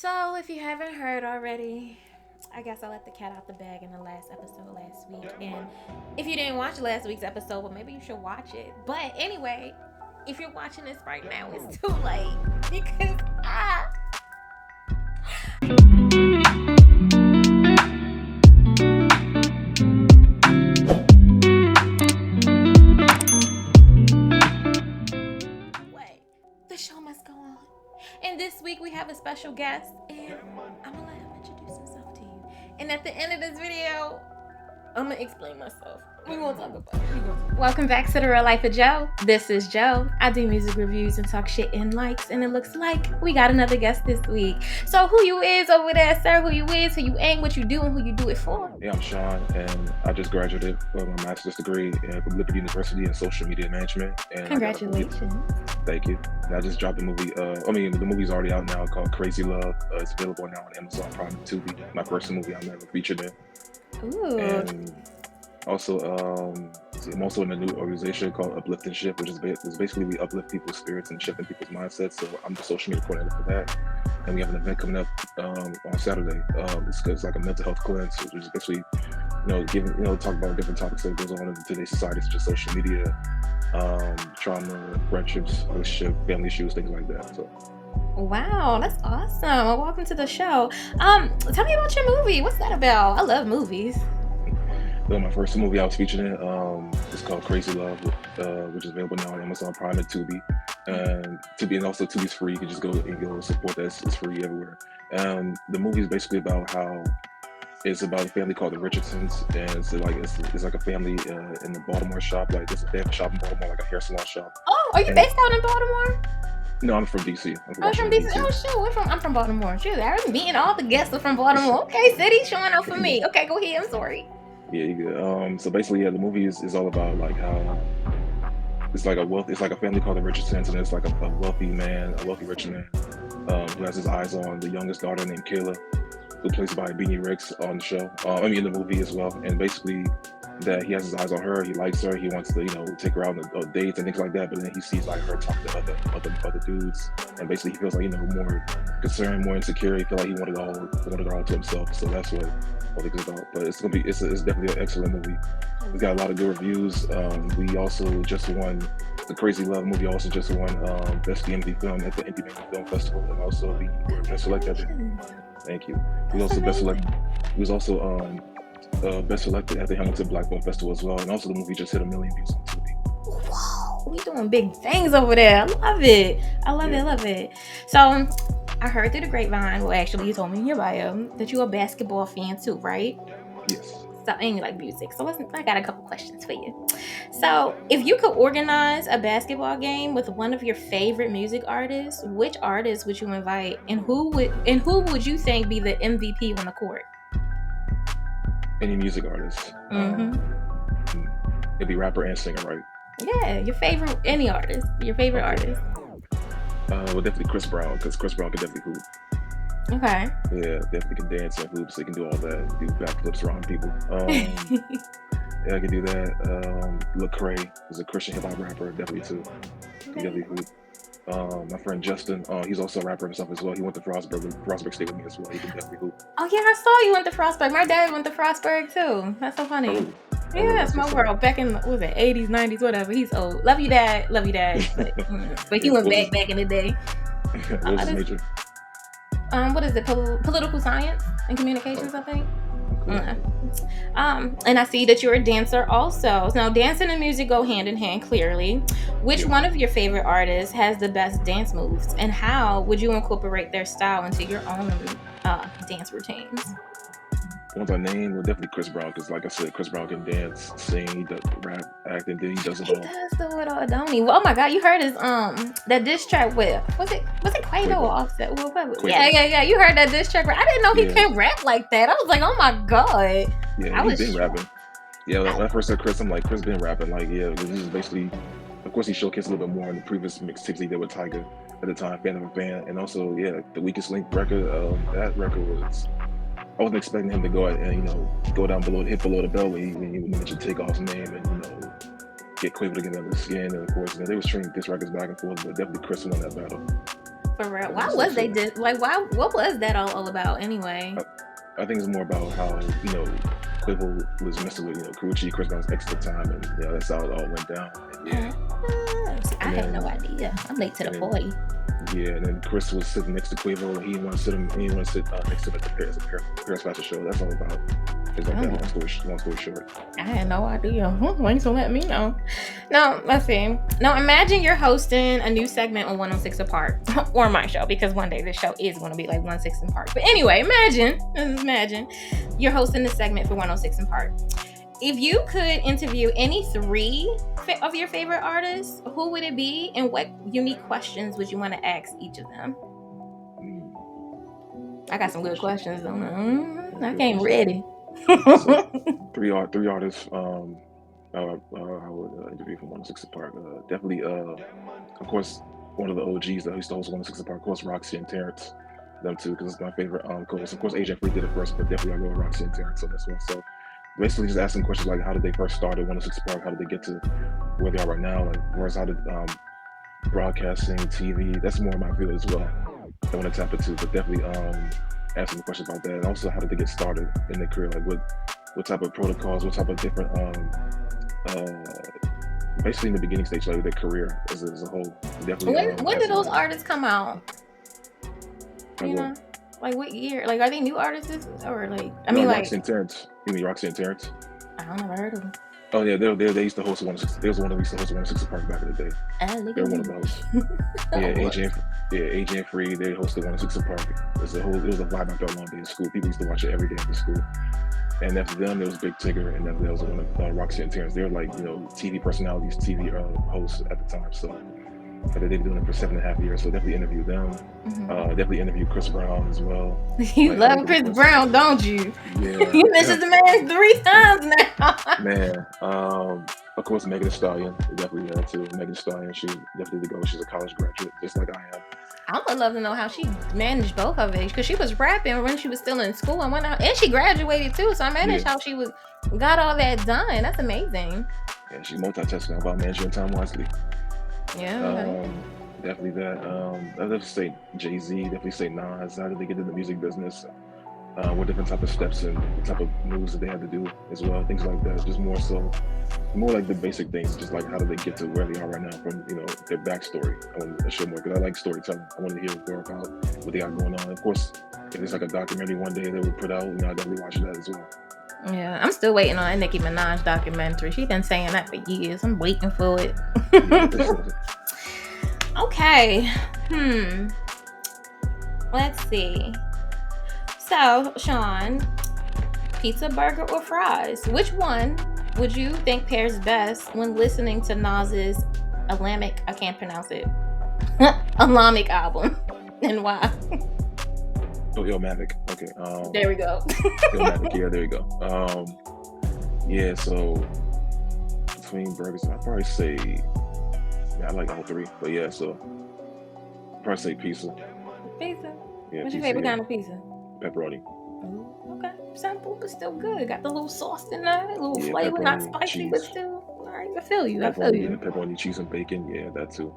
So, if you haven't heard already, I guess I let the cat out the bag in the last episode last week. And if you didn't watch last week's episode, well, maybe you should watch it. But anyway, if you're watching this right now, it's too late because wait, the show must go on. And this week we have a special guest, and I'm gonna let him introduce himself to you. And at the end of this video, I'm gonna explain myself. We won't talk about it. Welcome back to the Real Life of Joe. This is Joe. I do music reviews and talk shit in likes, and it looks like we got another guest this week. So who you is over there, sir? Who you is? Who you ain't? What you do? And who you do it for? Yeah, I'm Sean, and I just graduated with my master's degree from Liberty University in social media management. And Congratulations. Thank you. And I just dropped a movie. The movie's already out now called Crazy Love. It's available now on Amazon Prime and Tubi. My first movie I'm ever featured in. Ooh. And also, I'm also in a new organization called Uplift Shift, which is basically we uplift people's spirits and shift in people's mindsets. So I'm the social media coordinator for that. And we have an event coming up on Saturday. It's like a mental health cleanse, which is basically, talk about different topics that goes on in today's society, such as social media, trauma, friendships, relationship, family issues, things like that. So. Wow, that's awesome. Well, welcome to the show. Tell me about your movie. What's that about? I love movies. Well, my first movie I was featured in is called Crazy Love, which is available now on Amazon Prime and Tubi. And also Tubi's free. You can just go and support that. It's free everywhere. The movie is basically about how it's about a family called the Richardsons, and it's like a family in the Baltimore shop. Like they have a shop in Baltimore, like a hair salon shop. Oh, are you based out in Baltimore? No, I'm from DC. I'm from DC. Oh, shoot. I'm from Baltimore. Shoot, I'm meeting all the guests are from Baltimore. Okay, city showing up for me. Okay, go ahead. I'm sorry. Yeah, you good. So basically, the movie is all about like how it's like a family called the Richardsons, and it's like a wealthy rich man, who has his eyes on the youngest daughter named Kayla, who plays by Beanie Riggs on the show. In the movie as well. And basically, that he has his eyes on her. He likes her. He wants to, take her out on dates and things like that. But then he sees like her talking to other dudes, and basically he feels like more concerned, more insecure. He feels like he wanted her all to himself. So that's what it's about. But it's definitely an excellent movie. We got a lot of good reviews. We also just won the Crazy Love movie. Also just won Best DMV Film at the Indie Film Festival, and also we were best selected. Thank you. We also best selected. He was also best selected at the Hamilton Black Film Festival as well, and also the movie just hit 1 million views on TV. Whoa, we doing big things over there. I love it. I love it. So I heard through the grapevine, well, actually, you told me in your bio that you're a basketball fan too, right? Yes. So, and you like music. So I got a couple questions for you. So, if you could organize a basketball game with one of your favorite music artists, which artist would you invite, and who would you think be the MVP on the court? Any music artist. It'd be rapper and singer, right? Yeah, your favorite artist. Well, definitely Chris Brown, because Chris Brown can definitely hoop. Okay. Yeah, definitely can dance and hoop, so he can do all that, do backflips around people. Yeah, I can do that. Lecrae is a Christian hip hop rapper, definitely too. He definitely hoop. My friend Justin, he's also a rapper himself as well. He went to Frostburg State with me as well. He can definitely hoop. Oh yeah, I saw you went to Frostburg. My dad went to Frostburg too. That's so funny. Oh. Yeah, small world. Back in, what was it, 80s, 90s, whatever. He's old. Love you, Dad. But he went back in the day. What was his major? What is it? Political science and communications, I think. And I see that you're a dancer also. Now, dancing and music go hand in hand, clearly. Which one of your favorite artists has the best dance moves, and how would you incorporate their style into your own dance routines? Ones I name, well, definitely Chris Brown, because like I said, Chris Brown can dance, sing, he does rap, acting, then he does it all. He does do it all, don't he? Well, oh my God, you heard his that diss track with was it Quavo or Offset? Quavo. Yeah. You heard that diss track? I didn't know he can rap like that. I was like, oh my God. Yeah, he's been rapping. Yeah, when I first heard Chris, I'm like, Chris been rapping. Like, yeah, this is basically, of course, he showcased a little bit more in the previous mixtapes he did with Tyga at the time, Fan of a Fan, and also, the Weakest Link record. That record was. I wasn't expecting him to go and go down hit below the belt when he mentioned Takeoff's name and get Quavo to get under the skin. And of course, they was trading diss records back and forth, but definitely Chris won that battle. For real. And Why it's was they also, like? Why? What was that all about anyway? I think it's more about how Quavo was messing with Karuchi, Chris Brown's ex at the time, and that's how it all went down. And See, I and had no then idea. I'm late to the and party. and then Chris was sitting next to Quavo, and he didn't want to sit him. He didn't want to sit next to him at the Paris Fashion Show. That's all about. It's like that. Long story short. I had no idea. Thanks for letting me know. No, let's see. Now imagine you're hosting a new segment on 106 Apart, or my show, because one day this show is going to be like 106 and Park. But anyway, imagine you're hosting this segment for 106 and Park. If you could interview any 3 of your favorite artists, who would it be, and what unique questions would you want to ask each of them? I got some good questions though. I came ready. So, three artists. I would interview from 106 Park. Definitely. Of course, one of the OGs that used to host 106 Park. Of course, Roxy and Terrence. Them two, because it's my favorite co-host. Of course, AJ Free did it first, but definitely I go with Roxy and Terrence on this one. So basically, just asking questions like, how did they first start at 106 Park? How did they get to where they are right now? Like, where's how did broadcasting, TV? That's more my field as well. I want to tap into, but definitely asking questions about that. And also, how did they get started in their career? Like, what type of protocols? What type of different basically in the beginning stage, like their career as a whole. Definitely. When did those artists come out? You know, like what year? Like, are they new artists or like? I mean, like Roxy and Terrence. You mean Roxy and Terrence? I don't never heard of them. Oh yeah, they used to host 106. They was one of used to host 106 Park back in the day. They're one of those. AJ and Free. They hosted 106 Park. It was a vibe out there one day in school. People used to watch it every day after school. And after them, there was Big Tigger, and then there was one of Roxy and Terrence. They were like TV personalities, TV hosts at the time. So they've been doing it for 7.5 years. So definitely interview them. Definitely interview Chris Brown as well. You love Chris Brown, don't you? Yeah. You mentioned the man 3 times now. Man, of course, Megan Thee Stallion, definitely there too. Megan Thee Stallion, she definitely the go. She's a college graduate, just like I am. I would love to know how she managed both of it, because she was rapping when she was still in school and went out, and she graduated too. So I managed how she got all that done. That's amazing. Yeah, she's multitasking about managing your time wisely. Yeah. Definitely that. I'd definitely say Jay-Z. Definitely say Nas. How did they get into the music business? What different type of steps and what type of moves that they had to do as well. Things like that. Just more like the basic things. Just like how did they get to where they are right now from their backstory. I want to show more because I like storytelling. I want to hear more about what they got going on. Of course, if it's like a documentary one day they would put out, I definitely watch that as well. Yeah, I'm still waiting on that Nicki Minaj documentary. She's been saying that for years. I'm waiting for it. Okay. Let's see. So, Sean, pizza, burger, or fries? Which one would you think pairs best when listening to Nas's Islamic, I can't pronounce it, Islamic album, and why? Oh, Illmatic. Okay. There we go. Illmatic. Yeah, there you go. Yeah. So between burgers, I'd probably say, I like all 3, but yeah. So I'd probably say pizza. Pizza. Yeah. What's your favorite kind of pizza? Pepperoni. Ooh, okay, simple but still good. Got the little sauce in there, a little flavor, not spicy, cheese. but still. All right, I feel you. Yeah, pepperoni, cheese, and bacon. Yeah, that too.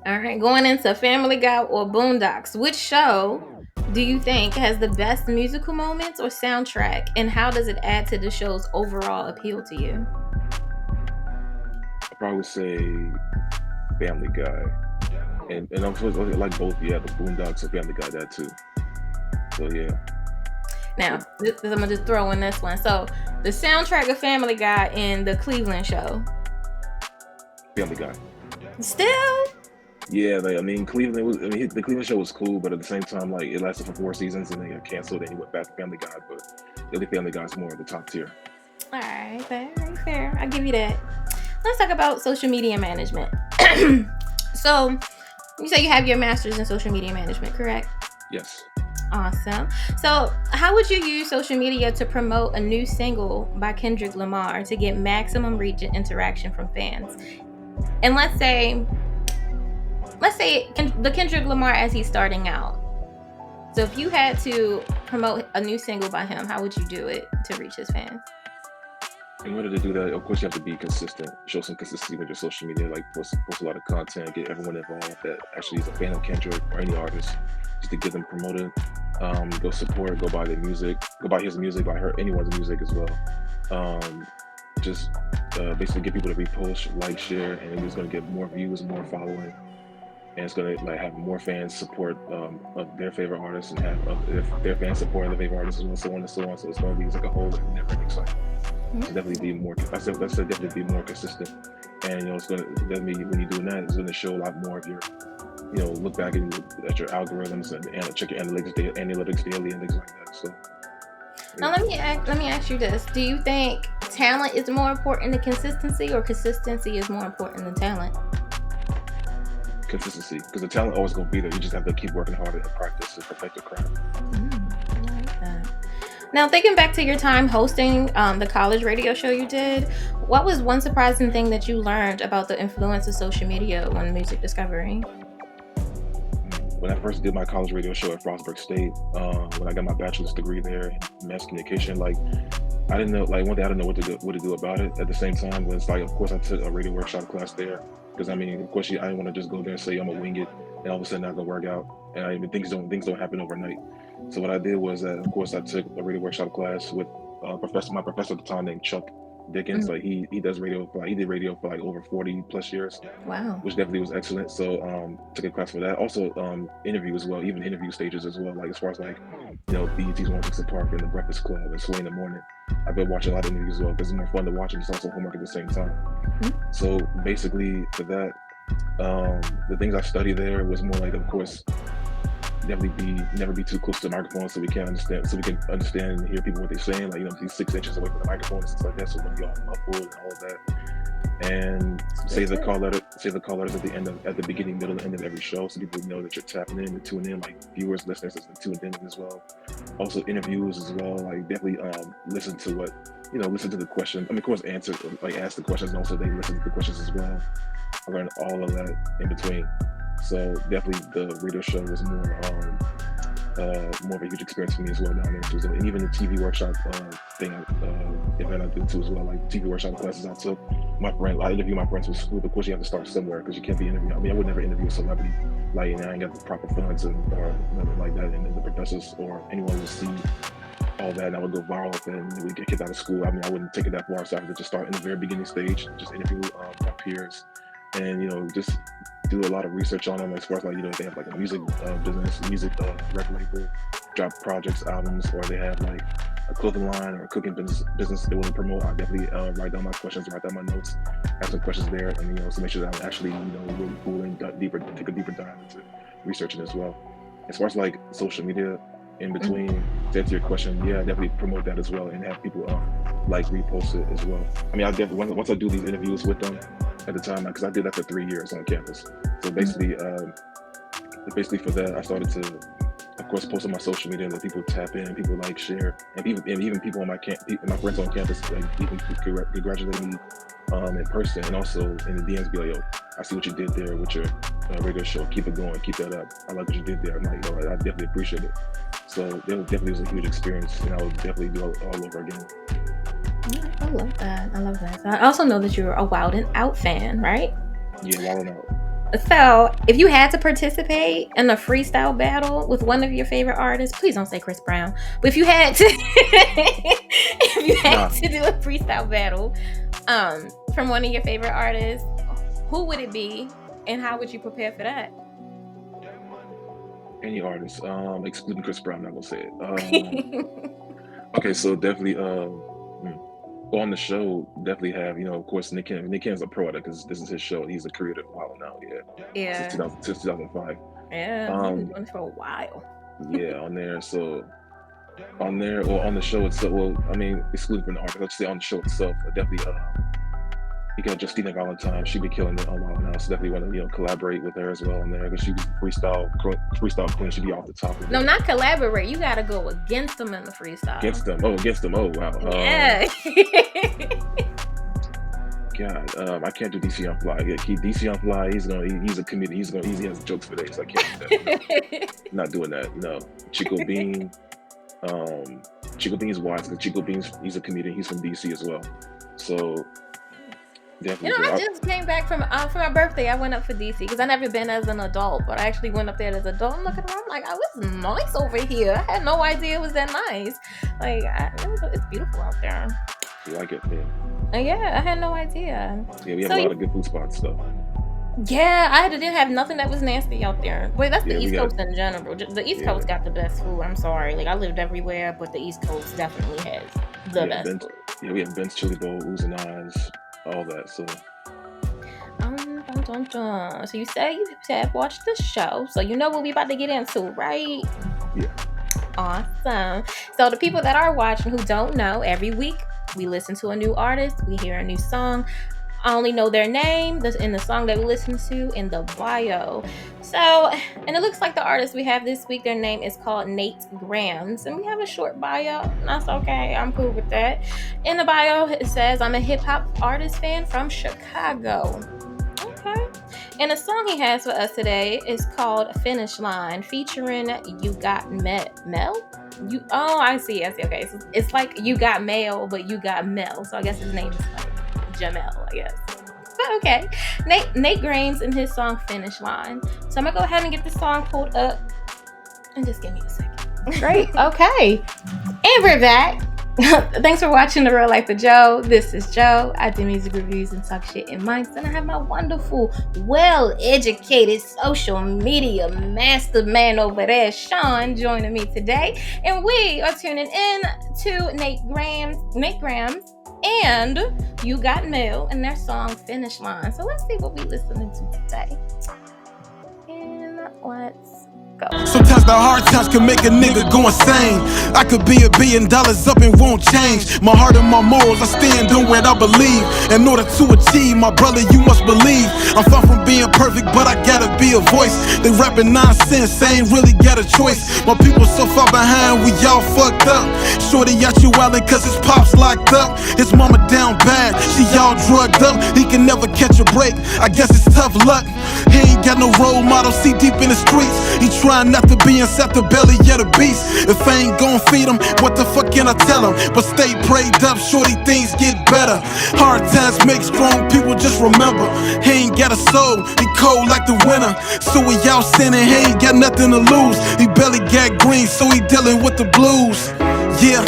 All right, going into Family Guy or Boondocks, which show do you think has the best musical moments or soundtrack, and how does it add to the show's overall appeal to you? I'd probably say Family Guy, and I'm supposed to like both. Yeah, the Boondocks and Family Guy, that too. So yeah. Now, I'm gonna just throw in this one. So, the soundtrack of Family Guy and the Cleveland show. Family Guy. Still? Yeah, the Cleveland show was cool, but at the same time, like it lasted for 4 seasons and they got canceled and he went back to Family Guy. But the Family Guy is more of the top tier. All right, fair. I'll give you that. Let's talk about social media management. So, you say you have your master's in social media management, correct? Yes. Awesome. So, how would you use social media to promote a new single by Kendrick Lamar to get maximum reach and interaction from fans? And let's say the Kendrick Lamar as he's starting out. So, if you had to promote a new single by him, how would you do it to reach his fans? In order to do that, of course, you have to be consistent. Show some consistency with your social media, like post a lot of content, get everyone involved that actually is a fan of Kendrick or any artist, just to get them promoted. Go support, go buy their music, go buy his music, buy her anyone's music as well. Um, just basically get people to repost, like, share, and it's going to get more views, more following, and it's going to like have more fans support of their favorite artists and have their fans support their favorite artists as well, so on and so on. So it's going to be like a whole never-ending cycle. So definitely be more. I said definitely be more consistent, and it's going to definitely when you're doing that, it's going to show a lot more of your, look back at your algorithms and check your analytics daily and things like that. So. Now let me ask you this: do you think talent is more important than consistency, or consistency is more important than talent? Consistency, because the talent always going to be there. You just have to keep working harder and practice and perfect your craft. I like that. Now, thinking back to your time hosting the college radio show you did, what was one surprising thing that you learned about the influence of social media on music discovery? When I first did my college radio show at Frostburg State, when I got my bachelor's degree there in mass communication, like I didn't know, like one day I didn't know what to do about it. At the same time, was like, of course, I took a radio workshop class there because of course, I didn't want to just go there and say I'm gonna wing it, and all of a sudden not gonna work out, and things don't happen overnight. So what I did was that, of course, I took a radio workshop class with my professor at the time named Chuck Dickens. Like he does radio he did radio for like over 40 plus years. Wow. Which definitely was excellent. So took a class for that. Also interview as well, even interview stages as well. Like as far as like, BET's 106 Park and the Breakfast Club and Sway in the Morning. I've been watching a lot of interviews as well because it's more fun to watch and it's also homework at the same time. So basically for that, the things I studied there was more like, of course, never be too close to the microphone so we can understand and hear people what they're saying, like be 6 inches away from the microphone and stuff like that, so when you're all muffled and all of that. And say the call letters at the beginning, middle, and end of every show, so people know that you're tapping in and tuning in, like viewers, listeners tuned in as well. Also interviews as well, like definitely listen to the question. I mean, of course, ask the questions, and also they listen to the questions as well. I learned all of that in between. So definitely the radio show was more of a huge experience for me as well down there too. So, and even the TV workshop thing event I did too as well, like TV workshop classes I took. I interviewed my friends from school. Of course, you have to start somewhere because you can't be interviewing. I mean, I would never interview a celebrity, like I ain't got the proper funds or nothing like that, and then the professors or anyone would see all that, and I would go viral with it, and we'd get kicked out of school. I mean, I wouldn't take it that far, so I would just start in the very beginning stage, just interview my peers, and just do a lot of research on them as far as like they have like a music business, record label, drop projects, albums, or they have like a clothing line or a cooking business they want to promote. I definitely write down my questions, write down my notes, have some questions there, and so make sure that I'm actually really cool and take a deeper dive into researching as well. As far as like social media in between, to answer your question, yeah, I definitely promote that as well and have people like repost it as well. I mean, I definitely once I do these interviews with them at the time, because I did that for 3 years on campus. So basically for that, I started to, of course, post on my social media, and let people tap in, people like, share, and even people on my friends on campus, like even congratulate me in person, and also in the DMs, be like, yo, I see what you did there with your radio show. Keep it going, keep that up. I like what you did there. I'm like, I definitely appreciate it. So it definitely was a huge experience, and I would definitely do it all over again. I love that. So I also know that you're a Wild 'N Out fan, right? Yeah, Wild 'N Out. So, if you had to participate in a freestyle battle with one of your favorite artists, please don't say Chris Brown, but if you had to, to do a freestyle battle from one of your favorite artists, who would it be, and how would you prepare for that? Any artist, excluding Chris Brown, I'm not gonna say it. Okay, so definitely, on the show, definitely have, of course, Nick Cannon. Nick Cannon's a pro at it because this is his show. He's a creator for a while now, yeah. Since 2005. Yeah, he's been doing it for a while. Yeah, on there, or on the show itself, well, I mean, excluding from the artist, let's say on the show itself, definitely, you got Justina Valentine. She be killing it a while now, so definitely want to, collaborate with her as well on there, because she's freestyle queen. She'd be off the top of it. No, not collaborate. You got to go against them in the freestyle. Against them. Oh, wow. Yeah. God, I can't do DC on Fly. Yeah, keep DC on Fly. He's a comedian. He has jokes for days. I can't do that. Not doing that. No. Chico Bean. Chico Bean's wise because Chico Bean's he's a comedian. He's from DC as well. So You definitely know, good. I just came back for my birthday. I went up for DC because I never been as an adult, but I actually went up there as an adult. I'm looking around, I'm like, oh, it's nice over here. I had no idea it was that nice. Like, it's beautiful out there. You like it? Yeah. Yeah, I had no idea. Yeah, we have So a lot of good food spots though. yeah, didn't have nothing that was nasty out there. Wait, that's the Yeah, we East got. Coast in general. The East Yeah, Coast got the best food. I'm sorry, like I lived everywhere, but the East Coast definitely has the yeah, best Ben's. food. Yeah, we have Ben's chili bowl, oohs and ahs, all that. So Dun, dun. So you say you have watched the show, so you know what we about to get into, right? yeah, Awesome. So the people that are watching who don't know, every week we listen to a new artist, we hear a new song. I only know their name in the song that we listen to in the bio. So, and it looks like the artist we have this week, their name is called Nate Gramz, and we have a short bio. And that's okay. I'm cool with that. In the bio, it says, I'm a hip hop artist fan from Chicago. Okay. And the song he has for us today is called Finish Line, featuring You Got Mel? I see. Okay. So it's like You Got Mail, but You Got Mel. So I guess his name is like Jamel, I guess. But okay. Nate Gramz in his song Finish Line. So I'm gonna go ahead and get the song pulled up. And just give me a second. Great. Okay. And we're back. Thanks for watching The Real Life of Joe. This is Joe. I do music reviews and talk shit in mics. And I have my wonderful, well-educated social media mastermind over there, Sean, joining me today. And we are tuning in to Nate Gramz and You Got Mail and their song Finish Line. So let's see what we listening to today. And let's go. Sometimes the hard times can make a nigga go insane. I could be $1 billion up and won't change. My heart and my morals, I stand on what I believe. In order to achieve, my brother, you must believe. I'm far from being perfect, but I gotta be a voice. They rapping nonsense, I ain't really got a choice. My people so far behind, we all fucked up. Shorty out you wildin' cause his pop's locked up. His mama down bad, she all drugged up. He can never catch a break, I guess it's tough luck. He ain't got no role model, see deep in the streets. He trying not to be inside the belly of the beast. If I ain't gon' feed him, what the fuck can I tell him? But stay prayed up, shorty, things get better. Hard times make strong people, just remember. He ain't got a soul, he cold like the winter. So he out sinning, he ain't got nothing to lose. He barely got green, so he dealing with the blues. Yeah,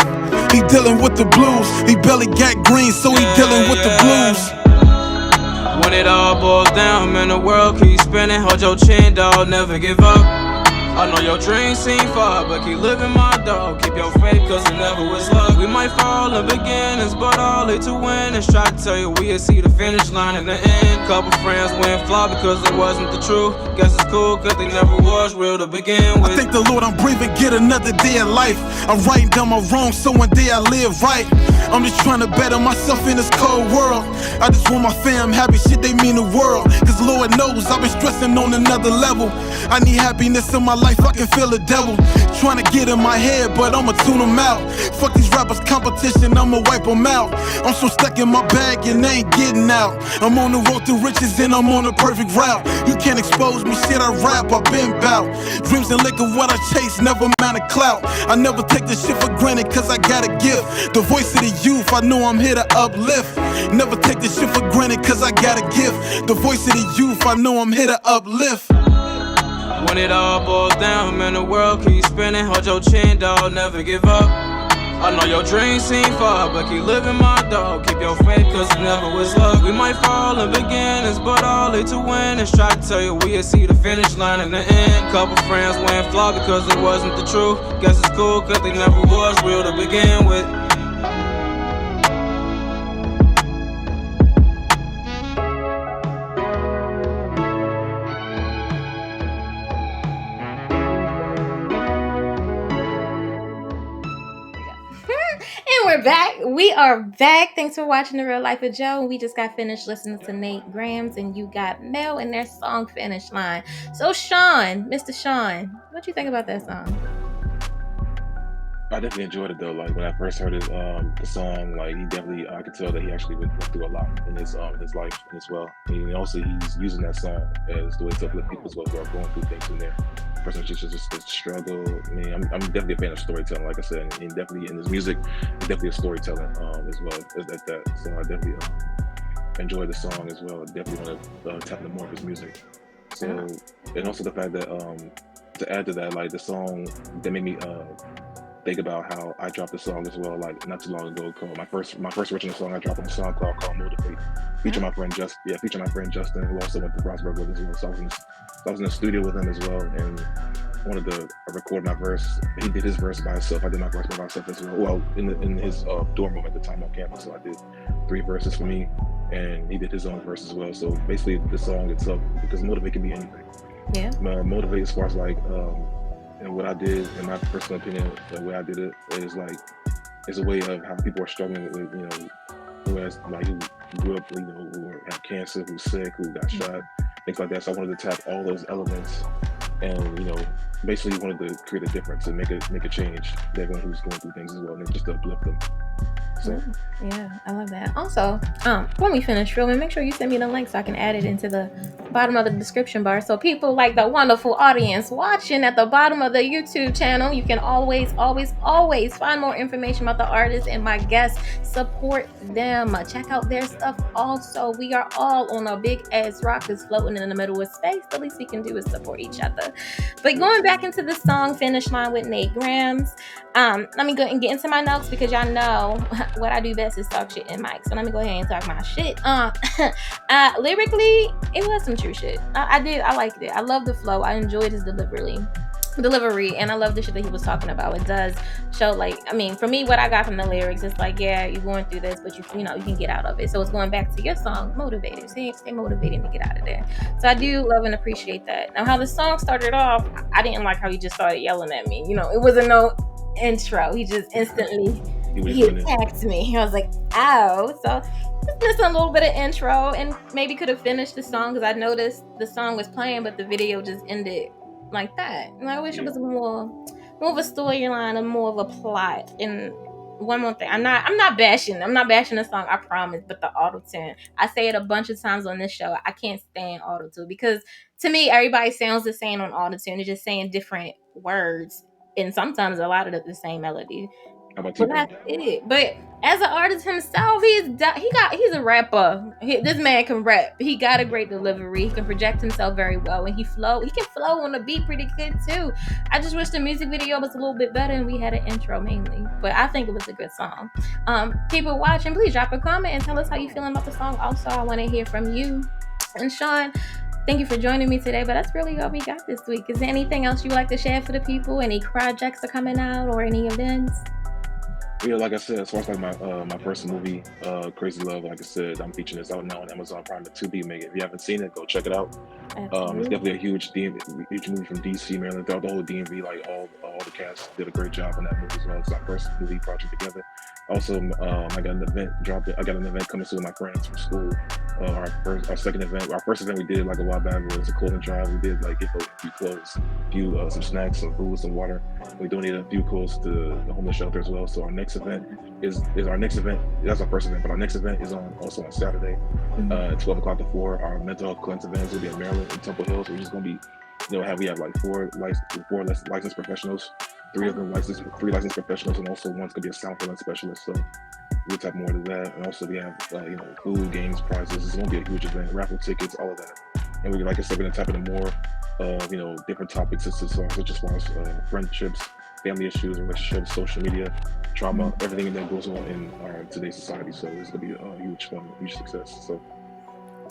he dealing with the blues. He barely got green, so he dealing with the blues. When it all boils down, man, the world keeps spinning. Hold your chin, dog, never give up. I know your dreams seem far, but keep living, my dog. Keep your faith, cause it never was luck. We might fall in beginnings, but all it to win is try to tell you we'll see the finish line in the end. Couple friends went fly because it wasn't the truth. Guess it's cool, cause they never was real to begin with. I thank the Lord I'm breathing, get another day of life. I'm writing down my wrongs, so one day I live right. I'm just trying to better myself in this cold world. I just want my fam happy, shit they mean the world. Cause Lord knows I've been stressing on another level. I need happiness in my life, I can feel the devil trying to get in my head, but I'ma tune them out. Fuck these rappers competition, I'ma wipe them out. I'm so stuck in my bag and they ain't getting out. I'm on the road to riches and I'm on the perfect route. You can't expose me, shit I rap, I've been bout. Dreams and liquor, what I chase, never mind a clout. I never take this shit for granted cause I got a gift. The voice of the youth, I know I'm here to uplift. Never take this shit for granted cause I got a gift. The voice of the youth, I know I'm here to uplift. When it all boils down, man, the world keeps spinning. Hold your chin, dog, never give up. I know your dreams seem far, but keep living, my dog. Keep your faith, cause it never was luck. We might fall in beginnings, but all it to win is try to tell you we'll see the finish line in the end. Couple friends went fly because it wasn't the truth. Guess it's cool, cause they never was real to begin with. And we're back. We are back. Thanks for watching The Real Life of Joe. We just got finished listening to Nate Gramz and You Got Mel and their song Finish Line. So Sean, Mr. Sean, what you think about that song? I definitely enjoyed it though. Like when I first heard it, the song, like he definitely, I could tell that he actually went through a lot in his life as well. And also he's using that song as the way to uplift people as well who are going through things in there. personal issues, just the struggle. I mean, I'm definitely a fan of storytelling, like I said, and definitely in his music, it's definitely a storytelling as well as that. So I definitely enjoy the song as well. Definitely want to tap into more of his music. So, and also the fact that to add to that, like the song that made me think about how I dropped the song as well, like not too long ago, called my first original song I dropped on SoundCloud called Motivate, featuring my friend Justin, who also went to Frostburg with as well. So I was in the studio with him as well, and wanted to record my verse. He did his verse by himself. I did my verse by myself as well. Well, in his dorm room at the time on campus. So I did 3 verses for me, and he did his own verse as well. So basically, the song itself, because Motivate can be anything. Yeah. Motivate as far as like, and what I did, in my personal opinion, the way I did it is like, it's a way of how people are struggling with, you know, who grew up, you know, who have cancer, who's sick, who got shot, things like that. So I wanted to tap all those elements, and you know, basically wanted to create a difference and make a change to everyone who's going through things as well, and just to uplift them. So yeah, I love that. Also, when we finish filming, make sure you send me the link so I can add it into the bottom of the description bar. So people like the wonderful audience watching at the bottom of the YouTube channel, you can always find more information about the artists and my guests. Support them. Check out their stuff. Also, we are all on a big ass rock that's floating in the middle of space. The least we can do is support each other. But going back into the song Finish Line with Nate Gramz, let me go and get into my notes, because y'all know what I do best is talk shit in mic. So let me go ahead and talk my shit. Lyrically, it was some true shit. I liked it. I love the flow. I enjoyed his delivery, and I love the shit that he was talking about. It does show, like, I mean, for me, what I got from the lyrics, it's like, yeah, you're going through this, but you know, you can get out of it. So it's going back to your song, motivated. Stay motivated to get out of there. So I do love and appreciate that. Now, how the song started off, I didn't like how he just started yelling at me. You know, it wasn't no intro. He just instantly he attacked me. I was like, ow. So just missing a little bit of intro, and maybe could have finished the song, because I noticed the song was playing, but the video just ended like that. And I wish it was more of a storyline and more of a plot. And one more thing, I'm not bashing the song, I promise, but the auto-tune, I say it a bunch of times on this show, I can't stand auto-tune, because to me everybody sounds the same on auto-tune. They're just saying different words, and sometimes a lot of the same melody. But that's it. But as an artist himself, he's a rapper. This man can rap. He got a great delivery. He can project himself very well, and he can flow on the beat pretty good too. I just wish the music video was a little bit better and we had an intro mainly. But I think it was a good song. People watching, please drop a comment and tell us how you feeling about the song. Also, I want to hear from you. And Sean, thank you for joining me today, but that's really all we got this week. Is there anything else you would like to share for the people? Any projects are coming out or any events? Yeah, like I said, as far as like my first movie, Crazy Love, like I said, I'm featuring this out now on Amazon Prime, the 2B make. If you haven't seen it, go check it out. It's definitely a huge movie from DC, Maryland. Throughout the whole DMV, like all the cast did a great job on that movie as well. It's our first movie project together. Also, I got an event coming soon with my friends from school. Our first event we did like a while back was a clothing drive. We did like give a few clothes, some snacks, some food, some water. We donated a few clothes to the homeless shelter as well. So our next event is our next event. That's our first event, but our next event is also on Saturday, 12 o'clock to 4. Our mental health cleanse event is gonna be in Maryland in Temple Hills. We're just gonna be, we have like four licensed professionals, three licensed professionals, and also one's gonna be a sound healing specialist. So we'll tap more to that. And also we have food, games, prizes. It's gonna be a huge event, raffle tickets, all of that. And we're, like I said, we're gonna tap into more different topics such as friendships, family issues, relationships, social media, trauma, everything that goes on in our today's society. So it's gonna be a huge fun, huge success. So.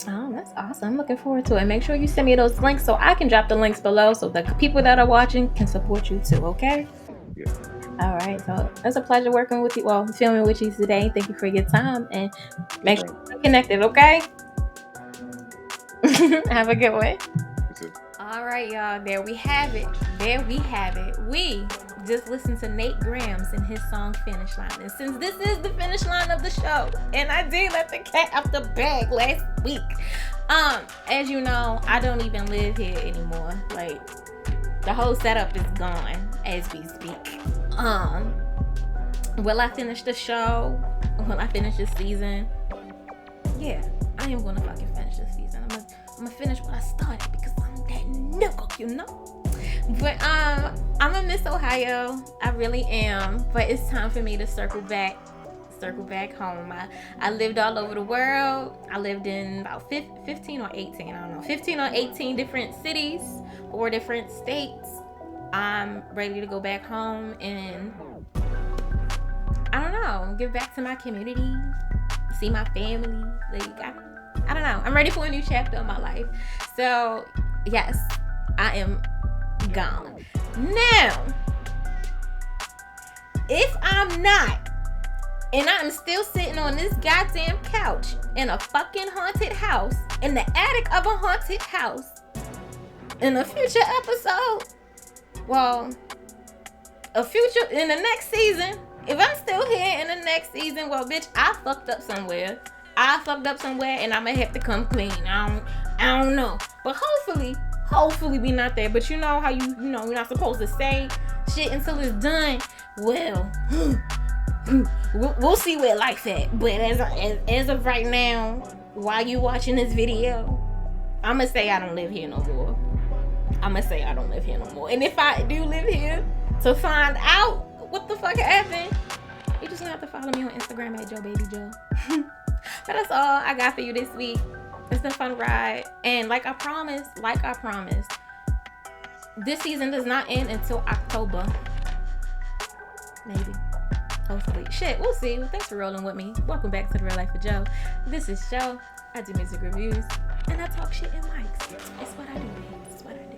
Oh, that's awesome. I'm looking forward to it. Make sure you send me those links so I can drop the links below so the people that are watching can support you too, okay? Yeah. All right. So it's a pleasure working with you. Well, filming with you today. Thank you for your time, and make sure you're connected, okay? Have a good one. All right, y'all. There we have it. We just listened to Nate Gramz and his song Finish Line. And since this is the finish line of the show, and I did let the cat out the bag last week, as you know, I don't even live here anymore. Like, the whole setup is gone as we speak. Will I finish the show? Will I finish this season? Yeah, I am gonna fucking finish this season. I'm gonna finish what I started, because I'm that nigga, you know? But I'm gonna miss Ohio. I really am. But it's time for me to circle back home. I lived all over the world. I lived in about 15 or 18, I don't know, 15 or 18 different cities or different states. I'm ready to go back home and, I don't know, give back to my community, see my family. Like, I don't know. I'm ready for a new chapter of my life. So, yes, I am gone. Now, if I'm not, and I'm still sitting on this goddamn couch in a fucking haunted house, in the attic of a haunted house, in a future episode, well, in the next season, if I'm still here in the next season, well, bitch, I fucked up somewhere, and I'm gonna have to come clean. I don't know. But hopefully we not there. But you know how you're not supposed to say shit until it's done. Well, we'll see where life at. But as of right now, while you watching this video, I'ma say I don't live here no more. And if I do live here, to find out what the fuck happened, you just gonna have to follow me on Instagram at JoeBabyJoe. But that's all I got for you this week. It's been a fun ride. And like I promised, this season does not end until October. Maybe. Hopefully. Shit, we'll see. Well, thanks for rolling with me. Welcome back to The Real Life with Joe. This is Joe. I do music reviews. And I talk shit in mics. It's what I do, babe. It's what I do.